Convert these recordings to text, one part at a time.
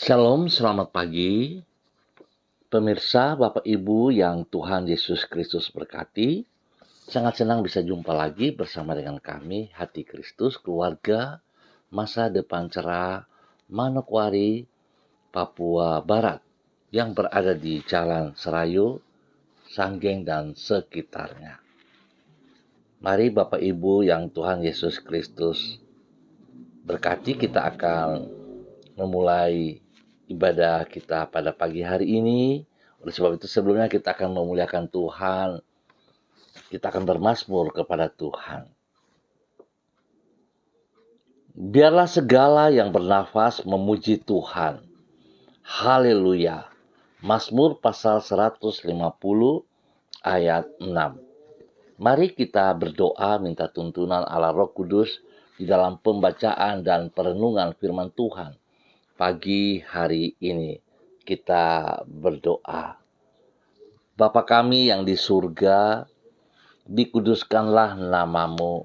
Shalom, selamat pagi. Pemirsa, Bapak Ibu yang Tuhan Yesus Kristus berkati. Sangat senang bisa jumpa lagi bersama dengan kami, Hati Kristus, keluarga, masa depan cerah, Manokwari, Papua Barat, yang berada di Jalan Serayu, Sanggeng, dan sekitarnya. Mari Bapak Ibu yang Tuhan Yesus Kristus berkati, kita akan memulai ibadah kita pada pagi hari ini. Oleh sebab itu sebelumnya kita akan memuliakan Tuhan. Kita akan bermazmur kepada Tuhan. Biarlah segala yang bernafas memuji Tuhan. Haleluya. Mazmur pasal 150 ayat 6. Mari kita berdoa minta tuntunan Allah Roh Kudus di dalam pembacaan dan perenungan firman Tuhan. Pagi hari ini kita berdoa. Bapa kami yang di surga, dikuduskanlah namamu.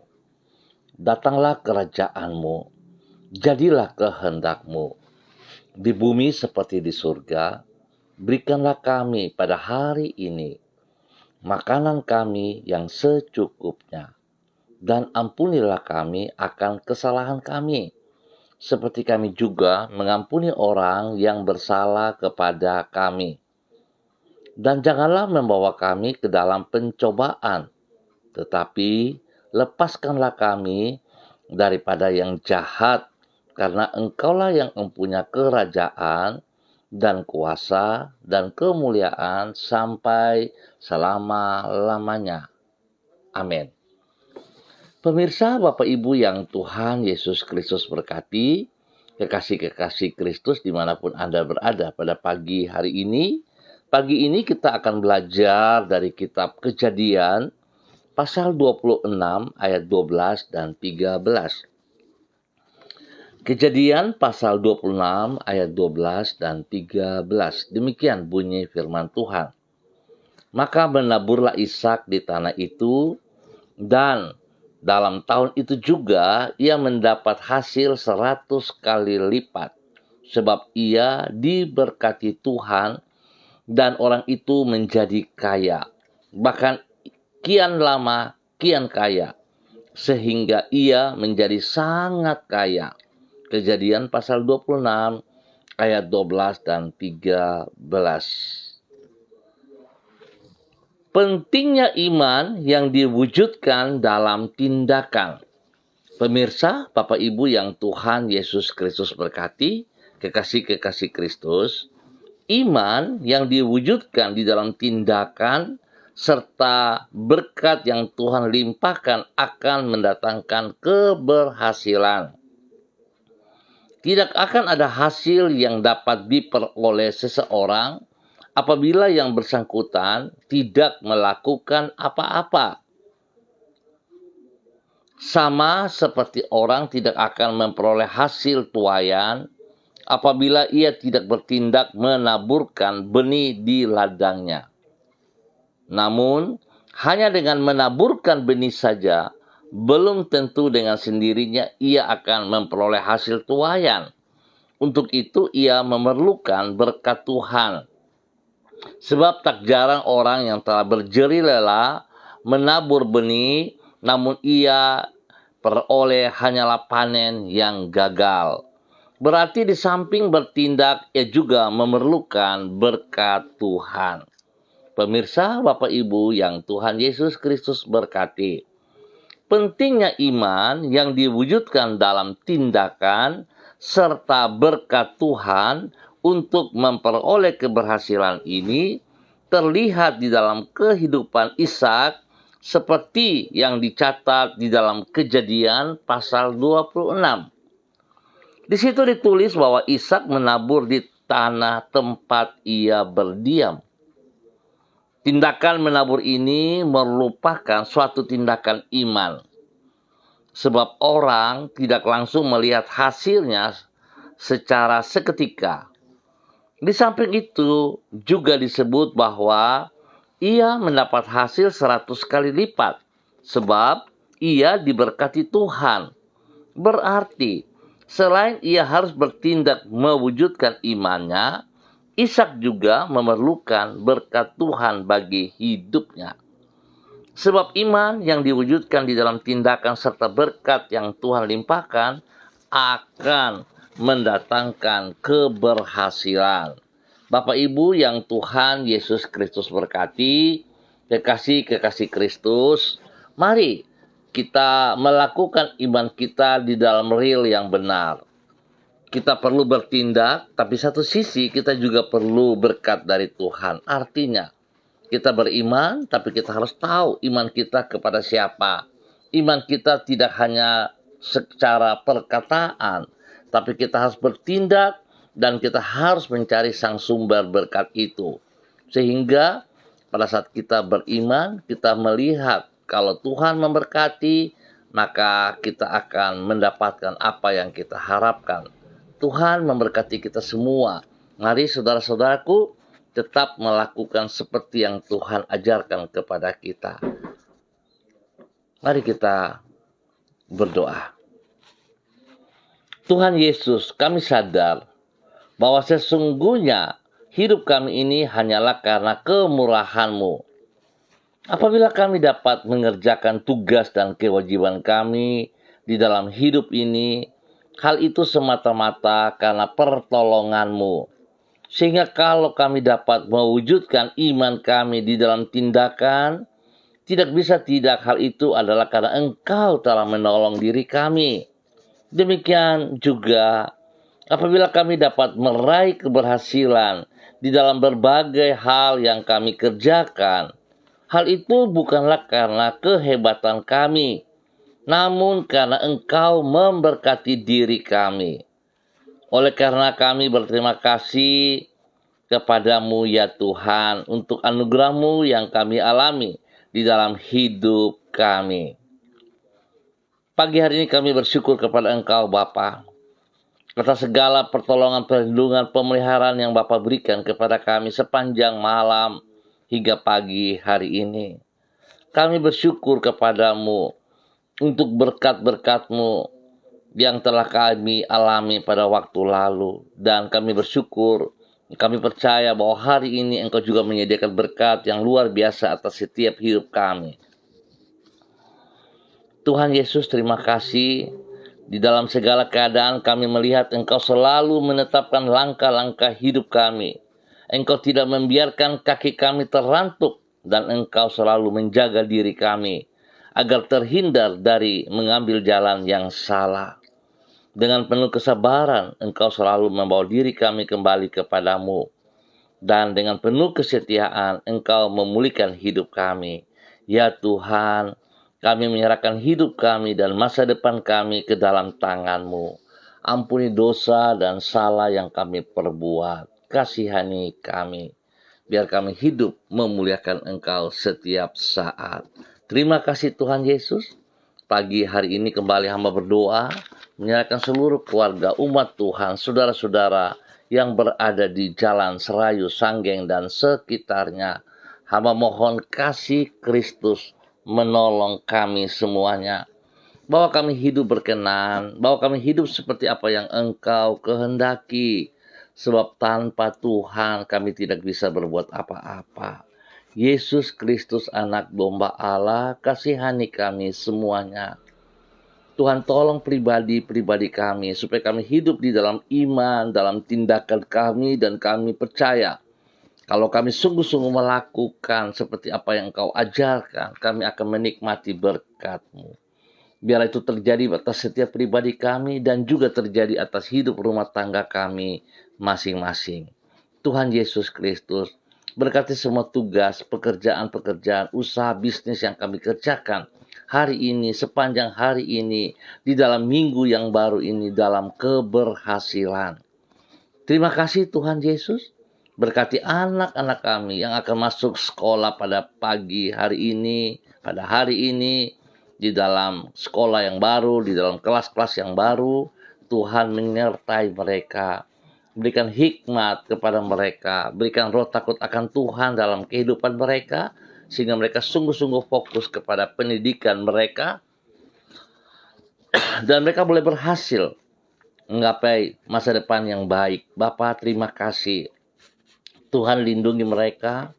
Datanglah kerajaanmu, jadilah kehendakmu. Di bumi seperti di surga, berikanlah kami pada hari ini makanan kami yang secukupnya. Dan ampunilah kami akan kesalahan kami, seperti kami juga mengampuni orang yang bersalah kepada kami. Dan janganlah membawa kami ke dalam pencobaan, tetapi lepaskanlah kami daripada yang jahat, karena Engkaulah yang mempunyai kerajaan dan kuasa dan kemuliaan sampai selama-lamanya. Amin. Pemirsa, Bapak Ibu yang Tuhan Yesus Kristus berkati, kekasih-kekasih Kristus dimanapun Anda berada pada pagi hari ini. Pagi ini kita akan belajar dari kitab Kejadian pasal 26 ayat 12 dan 13. Kejadian pasal 26 ayat 12 dan 13. Demikian bunyi firman Tuhan. Maka menaburlah Ishak di tanah itu, dan dalam tahun itu juga ia mendapat hasil 100 kali lipat, sebab ia diberkati Tuhan dan orang itu menjadi kaya, bahkan kian lama kian kaya, sehingga ia menjadi sangat kaya. Kejadian pasal 26 ayat 12 dan 13. Pentingnya iman yang diwujudkan dalam tindakan. Pemirsa, Bapak Ibu yang Tuhan Yesus Kristus berkati, kekasih-kekasih Kristus, iman yang diwujudkan di dalam tindakan serta berkat yang Tuhan limpahkan akan mendatangkan keberhasilan. Tidak akan ada hasil yang dapat diperoleh seseorang apabila yang bersangkutan tidak melakukan apa-apa. Sama seperti orang tidak akan memperoleh hasil tuaian apabila ia tidak bertindak menaburkan benih di ladangnya. Namun, hanya dengan menaburkan benih saja, belum tentu dengan sendirinya ia akan memperoleh hasil tuaian. Untuk itu ia memerlukan berkat Tuhan. Sebab tak jarang orang yang telah berjerih lelah menabur benih, namun ia peroleh hanyalah panen yang gagal. Berarti di samping bertindak, ia juga memerlukan berkat Tuhan. Pemirsa, Bapak Ibu yang Tuhan Yesus Kristus berkati. Pentingnya iman yang diwujudkan dalam tindakan serta berkat Tuhan untuk memperoleh keberhasilan ini terlihat di dalam kehidupan Ishak seperti yang dicatat di dalam Kejadian pasal 26. Di situ ditulis bahwa Ishak menabur di tanah tempat ia berdiam. Tindakan menabur ini merupakan suatu tindakan iman. Sebab orang tidak langsung melihat hasilnya secara seketika. Di samping itu juga disebut bahwa ia mendapat hasil 100 kali lipat. Sebab ia diberkati Tuhan. Berarti Selain ia harus bertindak mewujudkan imannya, Ishak juga memerlukan berkat Tuhan bagi hidupnya. Sebab iman yang diwujudkan di dalam tindakan serta berkat yang Tuhan limpahkan akan mendatangkan keberhasilan. Bapak Ibu yang Tuhan Yesus Kristus berkati, kekasih-kekasih Kristus, mari kita melakukan iman kita di dalam real yang benar. Kita perlu bertindak, tapi satu sisi kita juga perlu berkat dari Tuhan. Artinya, kita beriman, tapi kita harus tahu iman kita kepada siapa. Iman kita tidak hanya secara perkataan, tapi kita harus bertindak dan kita harus mencari sang sumber berkat itu. Sehingga pada saat kita beriman, kita melihat kalau Tuhan memberkati, maka kita akan mendapatkan apa yang kita harapkan. Tuhan memberkati kita semua. Mari saudara-saudaraku, tetap melakukan seperti yang Tuhan ajarkan kepada kita. Mari kita berdoa. Tuhan Yesus, kami sadar bahwa sesungguhnya hidup kami ini hanyalah karena kemurahan-Mu. Apabila kami dapat mengerjakan tugas dan kewajiban kami di dalam hidup ini, hal itu semata-mata karena pertolongan-Mu. Sehingga kalau kami dapat mewujudkan iman kami di dalam tindakan, tidak bisa tidak hal itu adalah karena Engkau telah menolong diri kami. Demikian juga apabila kami dapat meraih keberhasilan di dalam berbagai hal yang kami kerjakan, hal itu bukanlah karena kehebatan kami, namun karena Engkau memberkati diri kami. Oleh karena kami berterima kasih kepadamu ya Tuhan untuk anugerah-Mu yang kami alami di dalam hidup kami. Pagi hari ini kami bersyukur kepada Engkau Bapa atas segala pertolongan, perlindungan, pemeliharaan yang Bapa berikan kepada kami sepanjang malam hingga pagi hari ini. Kami bersyukur kepadamu untuk berkat-berkat-Mu yang telah kami alami pada waktu lalu. Dan kami bersyukur, kami percaya bahwa hari ini Engkau juga menyediakan berkat yang luar biasa atas setiap hidup kami. Tuhan Yesus, terima kasih. Di dalam segala keadaan kami melihat Engkau selalu menetapkan langkah-langkah hidup kami. Engkau tidak membiarkan kaki kami terantuk dan Engkau selalu menjaga diri kami agar terhindar dari mengambil jalan yang salah. Dengan penuh kesabaran, Engkau selalu membawa diri kami kembali kepadamu. Dan dengan penuh kesetiaan, Engkau memulihkan hidup kami. Ya Tuhan, kami menyerahkan hidup kami dan masa depan kami ke dalam tangan-Mu. Ampuni dosa dan salah yang kami perbuat. Kasihani kami. Biar kami hidup memuliakan Engkau setiap saat. Terima kasih Tuhan Yesus. Pagi hari ini kembali hamba berdoa, menyerahkan seluruh keluarga umat Tuhan, saudara-saudara yang berada di Jalan Serayu, Sanggeng, dan sekitarnya. Hamba mohon kasih Kristus menolong kami semuanya. Bahwa kami hidup berkenan, bahwa kami hidup seperti apa yang Engkau kehendaki. Sebab tanpa Tuhan kami tidak bisa berbuat apa-apa. Yesus Kristus anak domba Allah, kasihani kami semuanya. Tuhan tolong pribadi-pribadi kami supaya kami hidup di dalam iman, dalam tindakan kami, dan kami percaya kalau kami sungguh-sungguh melakukan seperti apa yang Engkau ajarkan, kami akan menikmati berkat-Mu. Biar itu terjadi atas setiap pribadi kami dan juga terjadi atas hidup rumah tangga kami masing-masing. Tuhan Yesus Kristus, berkati semua tugas, pekerjaan-pekerjaan, usaha bisnis yang kami kerjakan hari ini, sepanjang hari ini, di dalam minggu yang baru ini, dalam keberhasilan. Terima kasih Tuhan Yesus. Berkati anak-anak kami yang akan masuk sekolah pada pagi hari ini, pada hari ini, di dalam sekolah yang baru, di dalam kelas-kelas yang baru. Tuhan menyertai mereka. Berikan hikmat kepada mereka, berikan roh takut akan Tuhan dalam kehidupan mereka, sehingga mereka sungguh-sungguh fokus kepada pendidikan mereka, dan mereka boleh berhasil menggapai masa depan yang baik. Bapak, terima kasih. Tuhan lindungi mereka,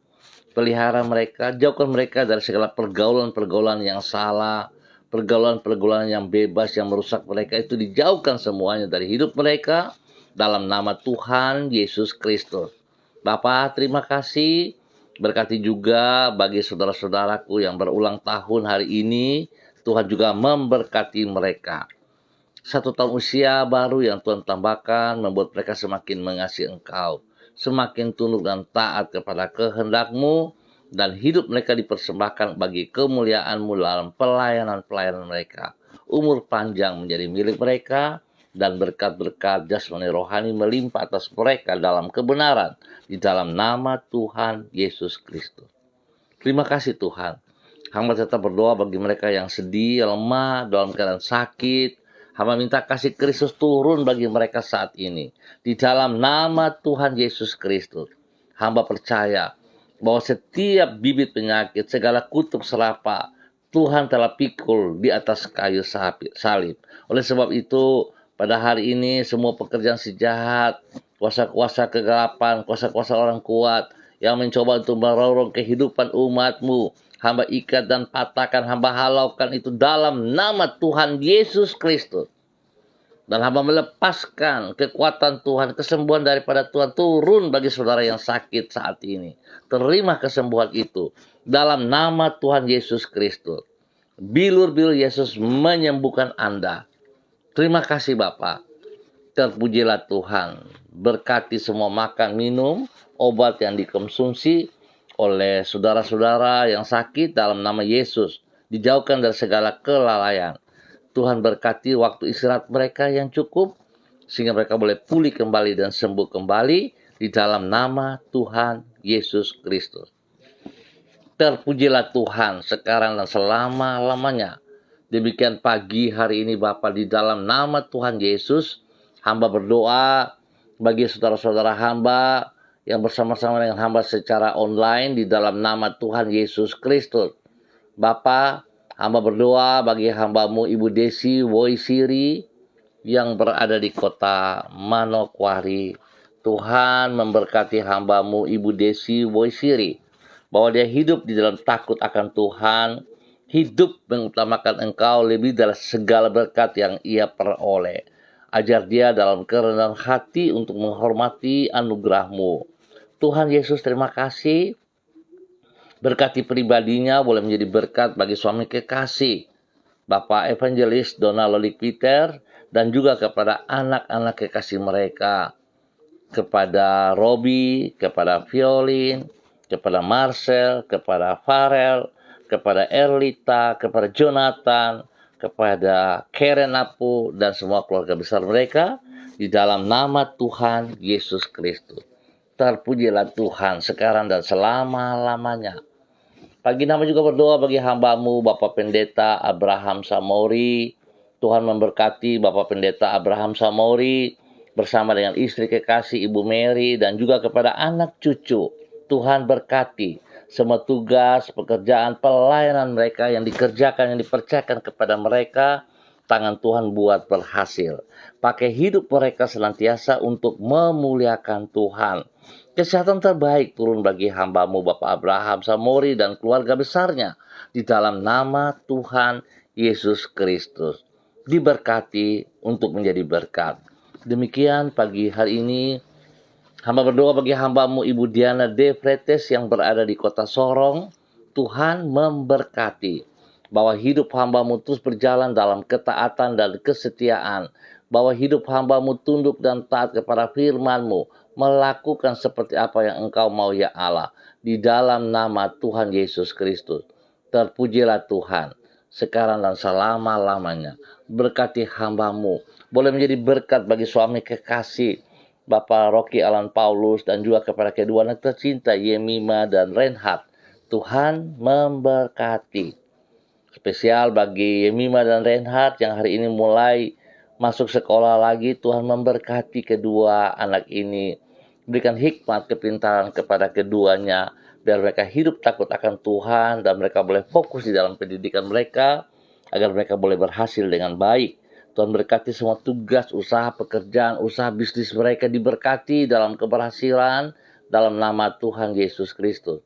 pelihara mereka, jauhkan mereka dari segala pergaulan-pergaulan yang salah, pergaulan-pergaulan yang bebas yang merusak mereka, itu dijauhkan semuanya dari hidup mereka dalam nama Tuhan Yesus Kristus. Bapak, terima kasih. Berkati juga bagi saudara-saudaraku yang berulang tahun hari ini. Tuhan juga memberkati mereka. 1 tahun usia baru yang Tuhan tambahkan membuat mereka semakin mengasihi Engkau, semakin tunduk dan taat kepada kehendak-Mu, dan hidup mereka dipersembahkan bagi kemuliaan-Mu dalam pelayanan-pelayanan mereka. Umur panjang menjadi milik mereka, dan berkat-berkat jasmani rohani melimpah atas mereka dalam kebenaran, di dalam nama Tuhan Yesus Kristus. Terima kasih Tuhan. Hamba tetap berdoa bagi mereka yang sedih, lemah, dalam keadaan sakit. Hamba minta kasih Kristus turun bagi mereka saat ini. Di dalam nama Tuhan Yesus Kristus. Hamba percaya bahwa setiap bibit penyakit, segala kutub serapa, Tuhan telah pikul di atas kayu salib. Oleh sebab itu, pada hari ini semua pekerjaan si jahat, kuasa-kuasa kegelapan, kuasa-kuasa orang kuat yang mencoba untuk merorong kehidupan umat-Mu, hamba ikat dan patahkan, hamba halaukan itu dalam nama Tuhan Yesus Kristus. Dan hamba melepaskan kekuatan Tuhan, kesembuhan daripada Tuhan turun bagi saudara yang sakit saat ini. Terima kesembuhan itu dalam nama Tuhan Yesus Kristus. Bilur-bilur Yesus menyembuhkan Anda. Terima kasih Bapak. Terpujilah Tuhan. Berkati semua makan, minum, obat yang dikonsumsi oleh saudara-saudara yang sakit dalam nama Yesus. Dijauhkan dari segala kelalaian. Tuhan berkati waktu istirahat mereka yang cukup, sehingga mereka boleh pulih kembali dan sembuh kembali di dalam nama Tuhan Yesus Kristus. Terpujilah Tuhan sekarang dan selama-lamanya. Demikian pagi hari ini Bapak, di dalam nama Tuhan Yesus, hamba berdoa bagi saudara-saudara hamba yang bersama-sama dengan hamba secara online di dalam nama Tuhan Yesus Kristus. Bapak, hamba berdoa bagi hamba-Mu Ibu Desi Woisiri yang berada di kota Manokwari. Tuhan memberkati hamba-Mu Ibu Desi Woisiri, bahwa dia hidup di dalam takut akan Tuhan, hidup mengutamakan Engkau lebih dari segala berkat yang ia peroleh. Ajar dia dalam kerendahan hati untuk menghormati anugerah-Mu. Tuhan Yesus, terima kasih. Berkati pribadinya boleh menjadi berkat bagi suami kekasih, Bapak Evangelis Donald Lolik Peter, dan juga kepada anak-anak kekasih mereka, kepada Robi, kepada Violin, kepada Marcel, kepada Farel, kepada Erlita, kepada Jonathan, kepada Karen Apu, dan semua keluarga besar mereka, di dalam nama Tuhan Yesus Kristus. Terpujilah Tuhan sekarang dan selama-lamanya. Pagi nama juga berdoa bagi hamba-Mu Bapak Pendeta Abraham Samori. Tuhan memberkati Bapak Pendeta Abraham Samori bersama dengan istri kekasih Ibu Mary, dan juga kepada anak cucu. Tuhan berkati semua tugas, pekerjaan, pelayanan mereka yang dikerjakan, yang dipercayakan kepada mereka. Tangan Tuhan buat berhasil. Pakai hidup mereka senantiasa untuk memuliakan Tuhan. Kesehatan terbaik turun bagi hamba-Mu Bapak Abraham Samori dan keluarga besarnya di dalam nama Tuhan Yesus Kristus. Diberkati untuk menjadi berkat. Demikian pagi hari ini hamba berdoa bagi hamba-Mu Ibu Diana De Fretes yang berada di kota Sorong. Tuhan memberkati bahwa hidup hamba-Mu terus berjalan dalam ketaatan dan kesetiaan, bahwa hidup hamba-Mu tunduk dan taat kepada firman-Mu, melakukan seperti apa yang Engkau mau ya Allah, di dalam nama Tuhan Yesus Kristus. Terpujilah Tuhan sekarang dan selama-lamanya. Berkati hamba-Mu, boleh menjadi berkat bagi suami kekasih Bapak Rocky Alan Paulus, dan juga kepada kedua anak tercinta Yemima dan Reinhard. Tuhan memberkati. Spesial bagi Yemima dan Reinhard yang hari ini mulai masuk sekolah lagi. Tuhan memberkati kedua anak ini. Berikan hikmat, kepintaran kepada keduanya, biar mereka hidup takut akan Tuhan, dan mereka boleh fokus di dalam pendidikan mereka, agar mereka boleh berhasil dengan baik Tuhan berkati semua tugas, usaha, pekerjaan, usaha bisnis mereka diberkati dalam keberhasilan dalam nama Tuhan Yesus Kristus.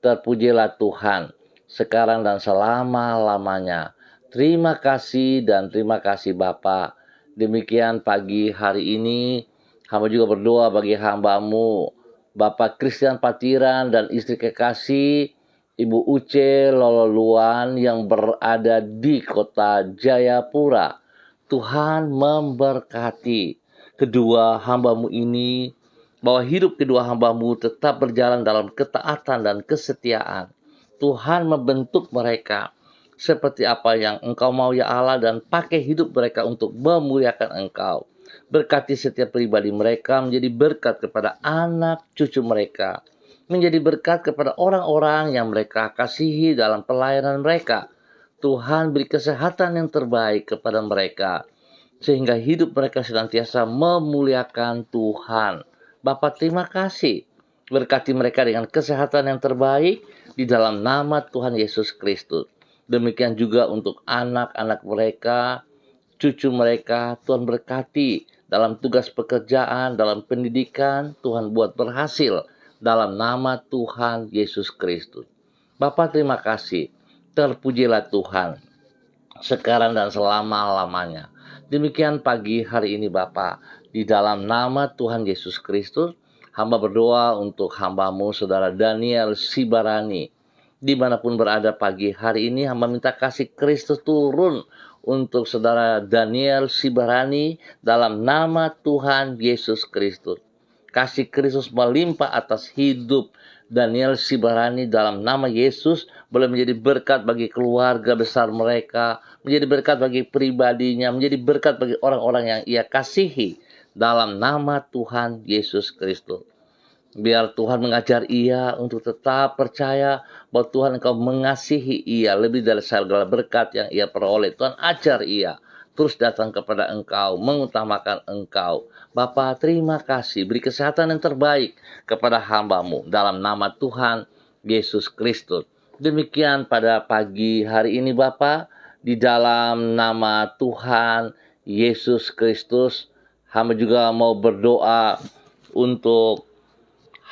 Terpujilah Tuhan sekarang dan selama-lamanya. Terima kasih dan terima kasih Bapa. Demikian pagi hari ini hamba juga berdoa bagi hamba-Mu Bapak Christian Patiran dan istri kekasih Ibu Uce Lololuan yang berada di kota Jayapura. Tuhan memberkati kedua hamba-Mu ini, bahwa hidup kedua hamba-Mu tetap berjalan dalam ketaatan dan kesetiaan. Tuhan membentuk mereka seperti apa yang Engkau mau ya Allah, dan pakai hidup mereka untuk memuliakan Engkau. Berkati setiap pribadi mereka menjadi berkat kepada anak cucu mereka, menjadi berkat kepada orang-orang yang mereka kasihi dalam pelayanan mereka. Tuhan beri kesehatan yang terbaik kepada mereka, sehingga hidup mereka senantiasa memuliakan Tuhan. Bapa, terima kasih. Berkati mereka dengan kesehatan yang terbaik di dalam nama Tuhan Yesus Kristus. Demikian juga untuk anak-anak mereka, cucu mereka. Tuhan berkati dalam tugas pekerjaan, dalam pendidikan. Tuhan buat berhasil dalam nama Tuhan Yesus Kristus. Bapa, terima kasih. Terpujilah Tuhan sekarang dan selama-lamanya. Demikian pagi hari ini Bapa, di dalam nama Tuhan Yesus Kristus, hamba berdoa untuk hamba-Mu Saudara Daniel Sibarani. Dimanapun berada pagi hari ini, hamba minta kasih Kristus turun untuk Saudara Daniel Sibarani dalam nama Tuhan Yesus Kristus. Kasih Kristus melimpah atas hidup Daniel Sibarani dalam nama Yesus, boleh menjadi berkat bagi keluarga besar mereka, menjadi berkat bagi pribadinya, menjadi berkat bagi orang-orang yang ia kasihi dalam nama Tuhan Yesus Kristus. Biar Tuhan mengajar ia untuk tetap percaya bahwa Tuhan Engkau mengasihi ia lebih dari segala berkat yang ia peroleh. Tuhan ajar ia terus datang kepada Engkau, mengutamakan Engkau. Bapa, terima kasih. Beri kesehatan yang terbaik kepada hamba-Mu dalam nama Tuhan Yesus Kristus. Demikian pada pagi hari ini Bapa, di dalam nama Tuhan Yesus Kristus, hamba juga mau berdoa untuk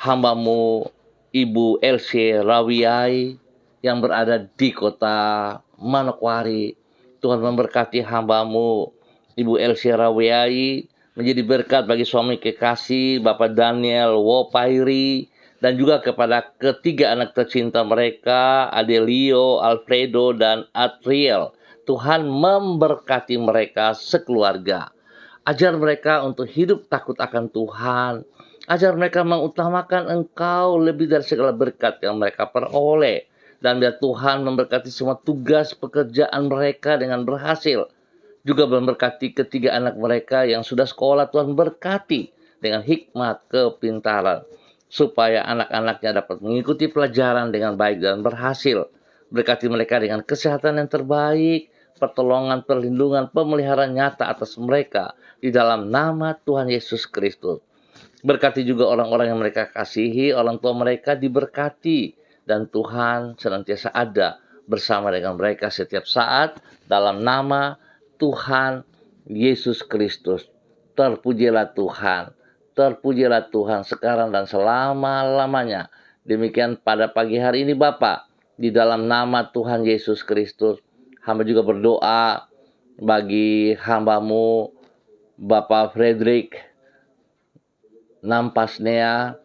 hamba-Mu Ibu Elsie Rawiai yang berada di kota Manokwari. Tuhan memberkati hamba-Mu Ibu Elsie Rawiai menjadi berkat bagi suami kekasih Bapak Daniel Wopairi, dan juga kepada ketiga anak tercinta mereka, Adelio, Alfredo, dan Atriel. Tuhan memberkati mereka sekeluarga. Ajar mereka untuk hidup takut akan Tuhan. Ajar mereka mengutamakan Engkau lebih dari segala berkat yang mereka peroleh. Dan biar Tuhan memberkati semua tugas pekerjaan mereka dengan berhasil. Juga memberkati ketiga anak mereka yang sudah sekolah. Tuhan berkati dengan hikmat kepintaran, supaya anak-anaknya dapat mengikuti pelajaran dengan baik dan berhasil. Berkati mereka dengan kesehatan yang terbaik, pertolongan, perlindungan, pemeliharaan nyata atas mereka di dalam nama Tuhan Yesus Kristus. Berkati juga orang-orang yang mereka kasihi, orang tua mereka diberkati, dan Tuhan senantiasa ada bersama dengan mereka setiap saat dalam nama Tuhan Yesus Kristus. Terpujilah Tuhan. Terpujilah Tuhan sekarang dan selama-lamanya. Demikian pada pagi hari ini Bapa, di dalam nama Tuhan Yesus Kristus, hamba juga berdoa bagi hamba-Mu Bapak Frederick Nampasnea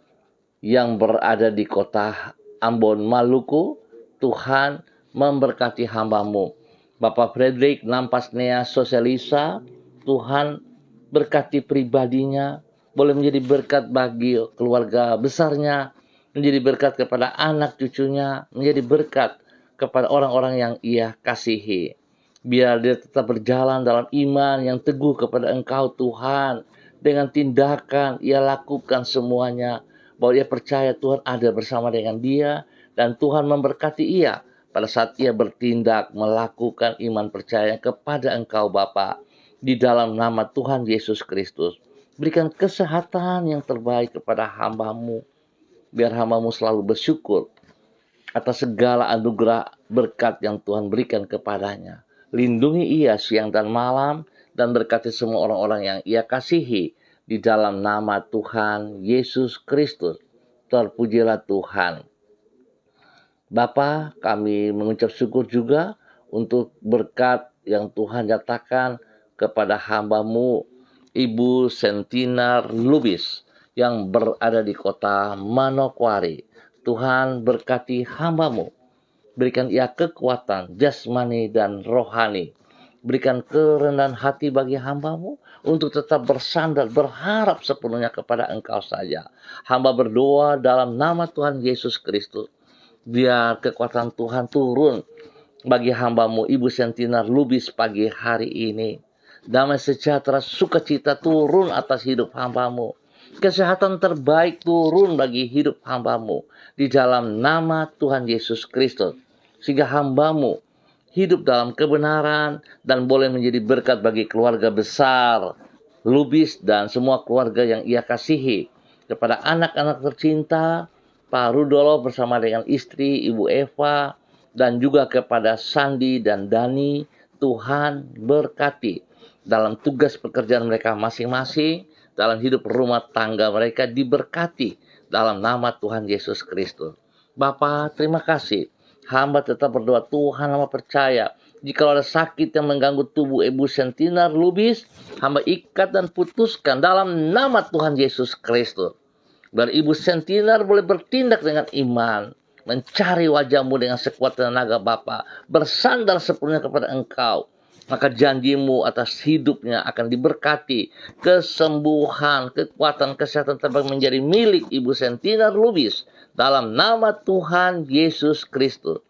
yang berada di kota Ambon, Maluku. Tuhan memberkati hamba-Mu Bapak Frederick Nampasnea Sosialisa. Tuhan berkati pribadinya, boleh menjadi berkat bagi keluarga besarnya, menjadi berkat kepada anak cucunya, menjadi berkat kepada orang-orang yang ia kasihi. Biar dia tetap berjalan dalam iman yang teguh kepada Engkau Tuhan. Dengan tindakan ia lakukan semuanya, bahwa ia percaya Tuhan ada bersama dengan dia, dan Tuhan memberkati ia pada saat ia bertindak melakukan iman percaya kepada Engkau Bapa. Di dalam nama Tuhan Yesus Kristus, berikan kesehatan yang terbaik kepada hamba-Mu, biar hamba-Mu selalu bersyukur atas segala anugerah berkat yang Tuhan berikan kepadanya. Lindungi ia siang dan malam, dan berkati semua orang-orang yang ia kasihi di dalam nama Tuhan Yesus Kristus. Terpujilah Tuhan. Bapa, kami mengucap syukur juga untuk berkat yang Tuhan nyatakan kepada hamba-Mu, Ibu Sentinar Lubis, yang berada di kota Manokwari. Tuhan berkati hamba-Mu, berikan ia kekuatan jasmani dan rohani. Berikan kerendahan hati bagi hamba-Mu untuk tetap bersandar, berharap sepenuhnya kepada Engkau saja. Hamba berdoa dalam nama Tuhan Yesus Kristus. Biar kekuatan Tuhan turun bagi hamba-Mu Ibu Sentinar Lubis pagi hari ini. Damai sejahtera sukacita turun atas hidup hamba-Mu. Kesehatan terbaik turun bagi hidup hamba-Mu di dalam nama Tuhan Yesus Kristus. Sehingga hamba-Mu hidup dalam kebenaran dan boleh menjadi berkat bagi keluarga besar Lubis dan semua keluarga yang ia kasihi. Kepada anak-anak tercinta Pak Rudolf bersama dengan istri Ibu Eva, dan juga kepada Sandi dan Dani, Tuhan berkati dalam tugas pekerjaan mereka masing-masing, dalam hidup rumah tangga mereka diberkati dalam nama Tuhan Yesus Kristus. Bapa, terima kasih. Hamba tetap berdoa, Tuhan hamba percaya, jika ada sakit yang mengganggu tubuh Ibu Sentinar Lubis, hamba ikat dan putuskan dalam nama Tuhan Yesus Kristus. Biar Ibu Sentinar boleh bertindak dengan iman, mencari wajah-Mu dengan sekuat tenaga Bapa, bersandar sepenuhnya kepada Engkau. Maka janji-Mu atas hidupnya akan diberkati. Kesembuhan, kekuatan, kesehatan terbaik menjadi milik Ibu Sentinar Lubis dalam nama Tuhan Yesus Kristus.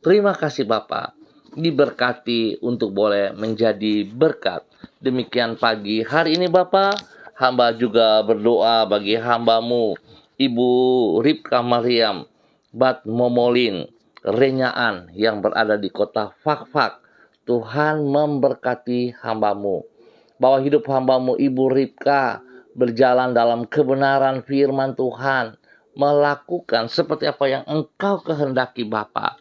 Terima kasih Bapa, diberkati untuk boleh menjadi berkat. Demikian pagi hari ini Bapa, hamba juga berdoa bagi hamba-Mu Ibu Ripka Mariam Bat Momolin Renyaan yang berada di kota Fakfak. Tuhan memberkati hamba-Mu, bahwa hidup hamba-Mu Ibu Ripka berjalan dalam kebenaran firman Tuhan, melakukan seperti apa yang Engkau kehendaki Bapa.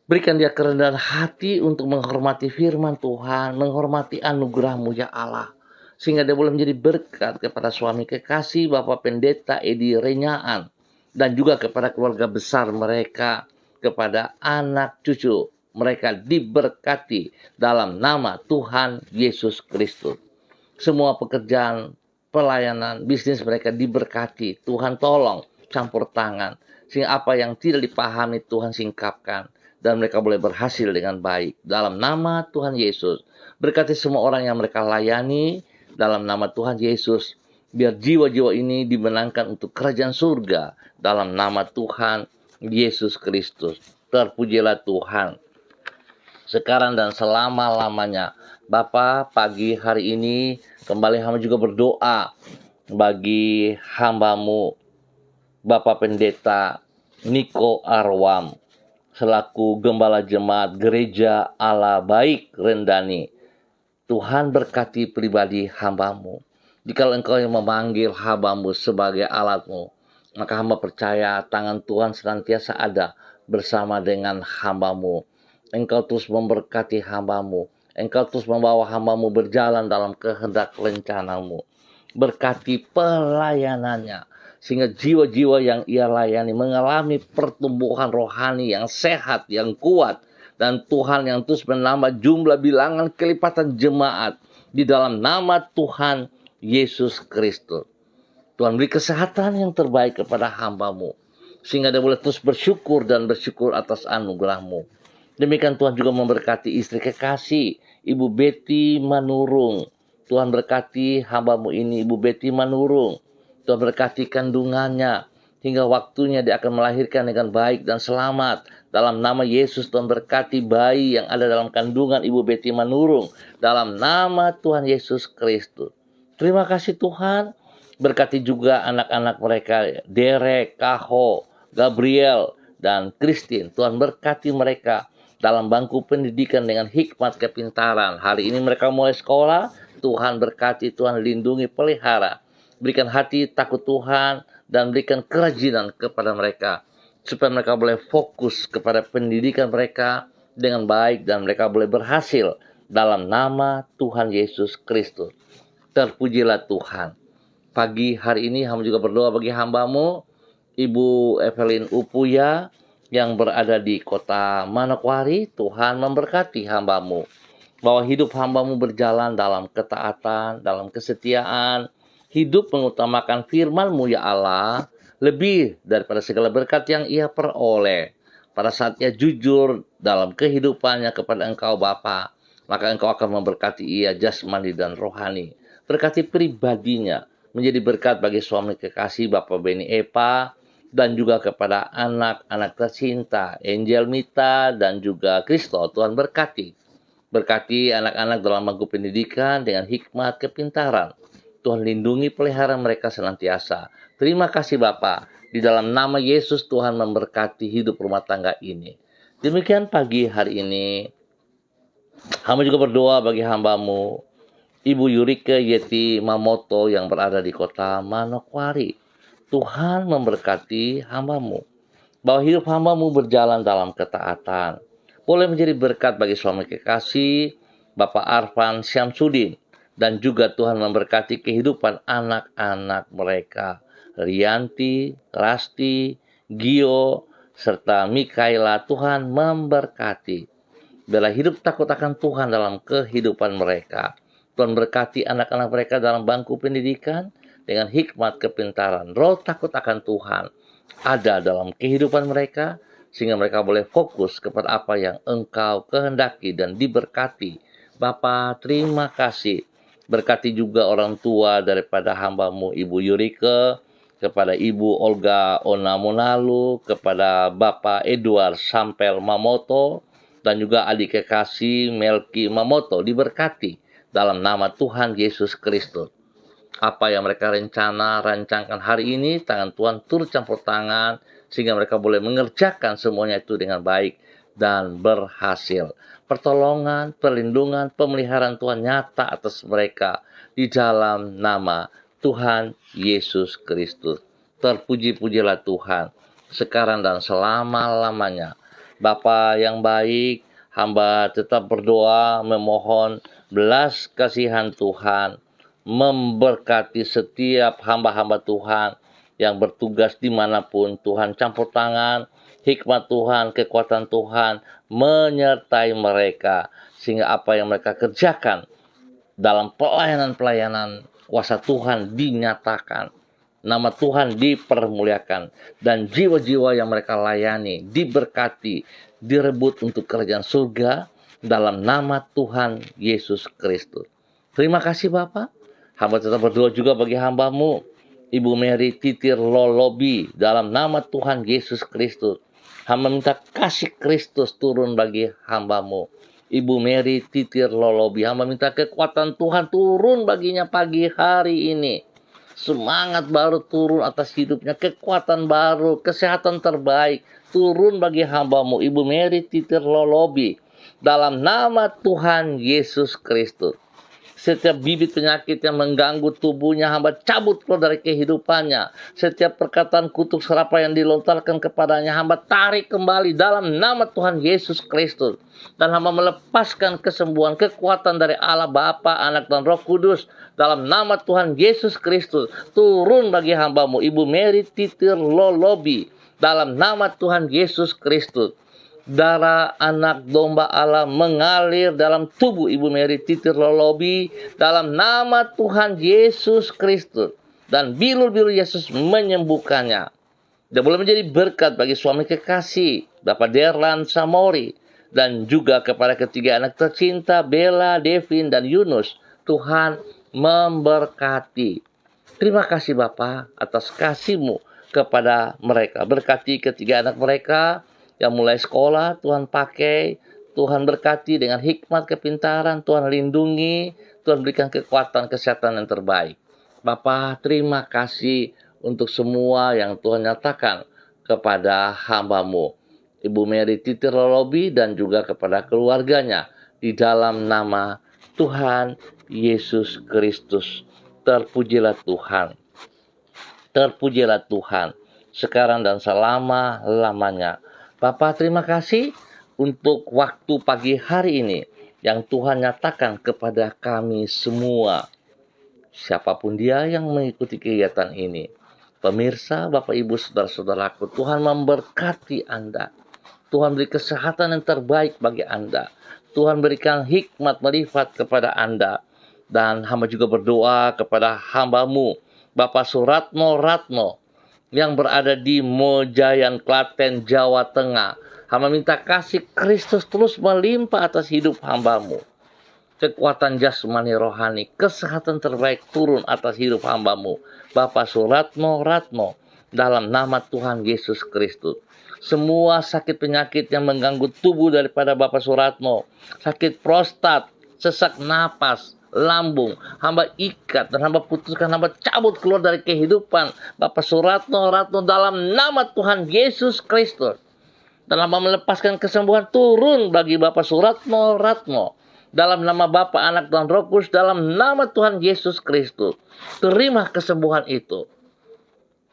Berikan dia kerendahan hati untuk menghormati firman Tuhan, menghormati anugerah-Mu ya Allah. Sehingga dia boleh menjadi berkat kepada suami kekasih Bapak Pendeta Edi Renyaan. Dan juga kepada keluarga besar mereka, kepada anak cucu mereka diberkati dalam nama Tuhan Yesus Kristus. Semua pekerjaan, pelayanan, bisnis mereka diberkati. Tuhan tolong campur tangan. Sehingga apa yang tidak dipahami Tuhan singkapkan. Dan mereka boleh berhasil dengan baik. Dalam nama Tuhan Yesus. Berkati semua orang yang mereka layani. Dalam nama Tuhan Yesus. Biar jiwa-jiwa ini dimenangkan untuk kerajaan surga. Dalam nama Tuhan Yesus Kristus. Terpujilah Tuhan. Sekarang dan selama-lamanya. Bapa, pagi hari ini kembali hamba juga berdoa. Bagi hamba-Mu Bapak Pendeta Niko Arwam, selaku Gembala Jemaat Gereja Allah Baik Rendani. Tuhan berkati pribadi hamba-Mu. Jika Engkau yang memanggil hamba-Mu sebagai alat-Mu, maka hamba percaya tangan Tuhan senantiasa ada bersama dengan hamba-Mu. Engkau terus memberkati hamba-Mu. Engkau terus membawa hamba-Mu berjalan dalam kehendak rencana-Mu. Berkati pelayanannya, sehingga jiwa-jiwa yang ia layani mengalami pertumbuhan rohani yang sehat, yang kuat. Dan Tuhan yang terus menambah jumlah bilangan kelipatan jemaat di dalam nama Tuhan Yesus Kristus. Tuhan beri kesehatan yang terbaik kepada hamba-Mu, sehingga dia boleh terus bersyukur dan bersyukur atas anugerah-Mu. Demikian Tuhan juga memberkati istri kekasih Ibu Betty Manurung. Tuhan berkati hamba-Mu ini Ibu Betty Manurung. Tuhan berkati kandungannya hingga waktunya dia akan melahirkan dengan baik dan selamat. Dalam nama Yesus Tuhan berkati bayi yang ada dalam kandungan Ibu Betty Manurung. Dalam nama Tuhan Yesus Kristus. Terima kasih Tuhan. Berkati juga anak-anak mereka, Derek, Kaho, Gabriel, dan Christine. Tuhan berkati mereka dalam bangku pendidikan dengan hikmat kepintaran. Hari ini mereka mulai sekolah. Tuhan berkati, Tuhan lindungi, pelihara. Berikan hati takut Tuhan dan berikan kerajinan kepada mereka. Supaya mereka boleh fokus kepada pendidikan mereka dengan baik dan mereka boleh berhasil dalam nama Tuhan Yesus Kristus. Terpujilah Tuhan. Pagi hari ini hamba juga berdoa bagi hambamu, Ibu Evelyn Upuya, yang berada di kota Manokwari. Tuhan memberkati hambamu, bahwa hidup hambamu berjalan dalam ketaatan, dalam kesetiaan, hidup mengutamakan firman-Mu ya Allah, lebih daripada segala berkat yang ia peroleh. Pada saat ia jujur dalam kehidupannya kepada Engkau Bapa, maka Engkau akan memberkati ia jasmani dan rohani. Berkati pribadinya, menjadi berkat bagi suami kekasih Bapak Beni Epa, dan juga kepada anak-anak tercinta, Angel Mita dan juga Kristo. Tuhan berkati. Berkati anak-anak dalam bangku pendidikan dengan hikmat kepintaran. Tuhan lindungi pelihara mereka senantiasa. Terima kasih Bapa. Di dalam nama Yesus Tuhan memberkati hidup rumah tangga ini. Demikian pagi hari ini, hamba juga berdoa bagi hambamu, Ibu Yurike Yeti Mamoto yang berada di kota Manokwari. Tuhan memberkati hambamu, bahwa hidup hambamu berjalan dalam ketaatan. Boleh menjadi berkat bagi suami kekasih, Bapak Arfan Syamsuddin. Dan juga Tuhan memberkati kehidupan anak-anak mereka, Rianti, Rasti, Gio, serta Mikaela. Tuhan memberkati. Biarlah hidup takut akan Tuhan dalam kehidupan mereka. Tuhan berkati anak-anak mereka dalam bangku pendidikan dengan hikmat kepintaran. Roh takut akan Tuhan ada dalam kehidupan mereka, sehingga mereka boleh fokus kepada apa yang Engkau kehendaki dan diberkati. Bapa, terima kasih. Berkati juga orang tua daripada hambamu Ibu Yurike, kepada Ibu Olga Onamunalu, kepada Bapak Edward Sampel Mamoto, dan juga adik kekasih Melki Mamoto, diberkati dalam nama Tuhan Yesus Kristus. Apa yang mereka rancangkan hari ini, tangan Tuhan turut campur tangan, sehingga mereka boleh mengerjakan semuanya itu dengan baik dan berhasil. Pertolongan, perlindungan, pemeliharaan Tuhan nyata atas mereka di dalam nama Tuhan Yesus Kristus. Terpuji-pujilah Tuhan sekarang dan selama-lamanya. Bapa yang baik, hamba tetap berdoa memohon belas kasihan Tuhan memberkati setiap hamba-hamba Tuhan yang bertugas dimanapun. Tuhan campur tangan, hikmat Tuhan, kekuatan Tuhan menyertai mereka, sehingga apa yang mereka kerjakan dalam pelayanan-pelayanan kuasa Tuhan dinyatakan, nama Tuhan dipermuliakan, dan jiwa-jiwa yang mereka layani diberkati, direbut untuk kerajaan surga dalam nama Tuhan Yesus Kristus. Terima kasih Bapak. Hamba tetap berdoa juga bagi hambamu, Ibu Mary Titir Lolobi, dalam nama Tuhan Yesus Kristus. Hamba minta kasih Kristus turun bagi hambamu, Ibu Mary Titir Lolobi. Hamba minta kekuatan Tuhan turun baginya pagi hari ini. Semangat baru turun atas hidupnya, kekuatan baru, kesehatan terbaik turun bagi hambamu, Ibu Mary Titir Lolobi, dalam nama Tuhan Yesus Kristus. Setiap bibit penyakit yang mengganggu tubuhnya, hamba cabut keluar dari kehidupannya. Setiap perkataan kutuk serapa yang dilontarkan kepadanya, hamba tarik kembali dalam nama Tuhan Yesus Kristus. Dan hamba melepaskan kesembuhan, kekuatan dari Allah Bapa, Anak, dan Roh Kudus dalam nama Tuhan Yesus Kristus. Turun bagi hambamu, Ibu Mary Titir Lolobi, dalam nama Tuhan Yesus Kristus. Darah anak domba Allah mengalir dalam tubuh Ibu Mary Titir Lolobi dalam nama Tuhan Yesus Kristus. Dan bilur-bilur Yesus menyembuhkannya. Dan boleh menjadi berkat bagi suami kekasih, Bapak Derlan Samori. Dan juga kepada ketiga anak tercinta, Bella, Devin, dan Yunus. Tuhan memberkati. Terima kasih Bapak atas kasih-Mu kepada mereka. Berkati ketiga anak mereka yang mulai sekolah, Tuhan pakai, Tuhan berkati dengan hikmat kepintaran, Tuhan lindungi, Tuhan berikan kekuatan kesehatan yang terbaik. Bapa, terima kasih untuk semua yang Tuhan nyatakan kepada hamba-Mu, Ibu Mary Titir Lolobi, dan juga kepada keluarganya, di dalam nama Tuhan Yesus Kristus. Terpujilah Tuhan. Terpujilah Tuhan, sekarang dan selama-lamanya. Bapak, terima kasih untuk waktu pagi hari ini. yang Tuhan nyatakan kepada kami semua. Siapapun dia yang mengikuti kegiatan ini. Pemirsa, Bapak Ibu, Saudara-saudaraku, Tuhan memberkati Anda. Tuhan beri kesehatan yang terbaik bagi Anda. Tuhan berikan hikmat marifat kepada Anda. Dan hamba juga berdoa kepada hambamu, Bapak Suratno Ratno, yang berada di Mojayan, Klaten, Jawa Tengah. Hamba minta kasih Kristus terus melimpah atas hidup hambamu. Kekuatan jasmani rohani, kesehatan terbaik turun atas hidup hambamu, Bapak Suratno Ratno, dalam nama Tuhan Yesus Kristus. Semua sakit penyakit yang mengganggu tubuh daripada Bapak Suratno, sakit prostat, sesak napas, lambung, hamba ikat dan hamba putuskan, hamba cabut keluar dari kehidupan Bapak Suratno Ratno dalam nama Tuhan Yesus Kristus. Dan hamba melepaskan kesembuhan turun bagi Bapak Suratno Ratno. Dalam nama Bapa, Anak, dan Roh Kudus, dalam nama Tuhan Yesus Kristus. Terima kesembuhan itu.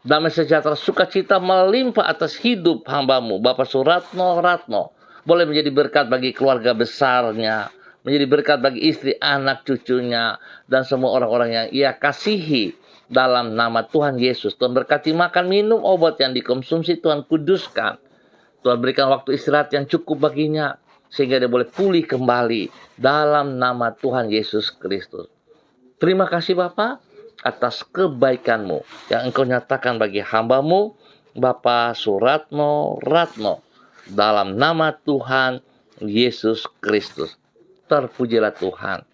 Damai sejahtera sukacita melimpah atas hidup hambamu, Bapak Suratno Ratno. Boleh menjadi berkat bagi keluarga besarnya, menjadi berkat bagi istri, anak, cucunya, dan semua orang-orang yang ia kasihi. Dalam nama Tuhan Yesus, Tuhan berkati makan, minum, obat yang dikonsumsi, Tuhan kuduskan. Tuhan berikan waktu istirahat yang cukup baginya, sehingga dia boleh pulih kembali dalam nama Tuhan Yesus Kristus. Terima kasih Bapa atas kebaikan-Mu yang Engkau nyatakan bagi hamba-Mu, Bapak Suratno Ratno, dalam nama Tuhan Yesus Kristus. Terpujilah Tuhan.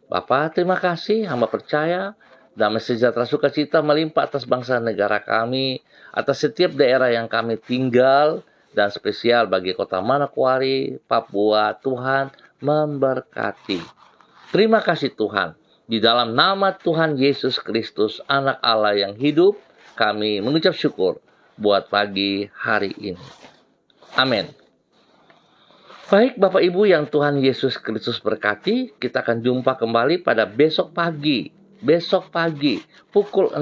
Bapak, terima kasih, hamba percaya damai sejahtera sukacita melimpah atas bangsa negara kami, atas setiap daerah yang kami tinggal, dan spesial bagi kota Manokwari, Papua. Tuhan memberkati. Terima kasih Tuhan. Di dalam nama Tuhan Yesus Kristus, Anak Allah yang hidup, kami mengucap syukur buat pagi hari ini. Amin. Baik Bapak Ibu yang Tuhan Yesus Kristus berkati, kita akan jumpa kembali pada besok pagi. Besok pagi, pukul 6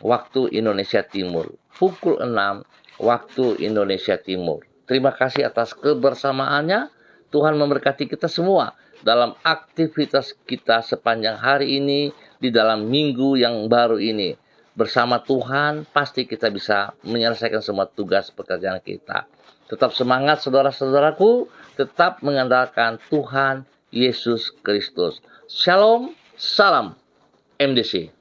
waktu Indonesia Timur. Pukul 6 waktu Indonesia Timur. Terima kasih atas kebersamaannya. Tuhan memberkati kita semua dalam aktivitas kita sepanjang hari ini, di dalam minggu yang baru ini. Bersama Tuhan, pasti kita bisa menyelesaikan semua tugas pekerjaan kita. Tetap semangat saudara-saudaraku, tetap mengandalkan Tuhan Yesus Kristus. Shalom, salam MDC.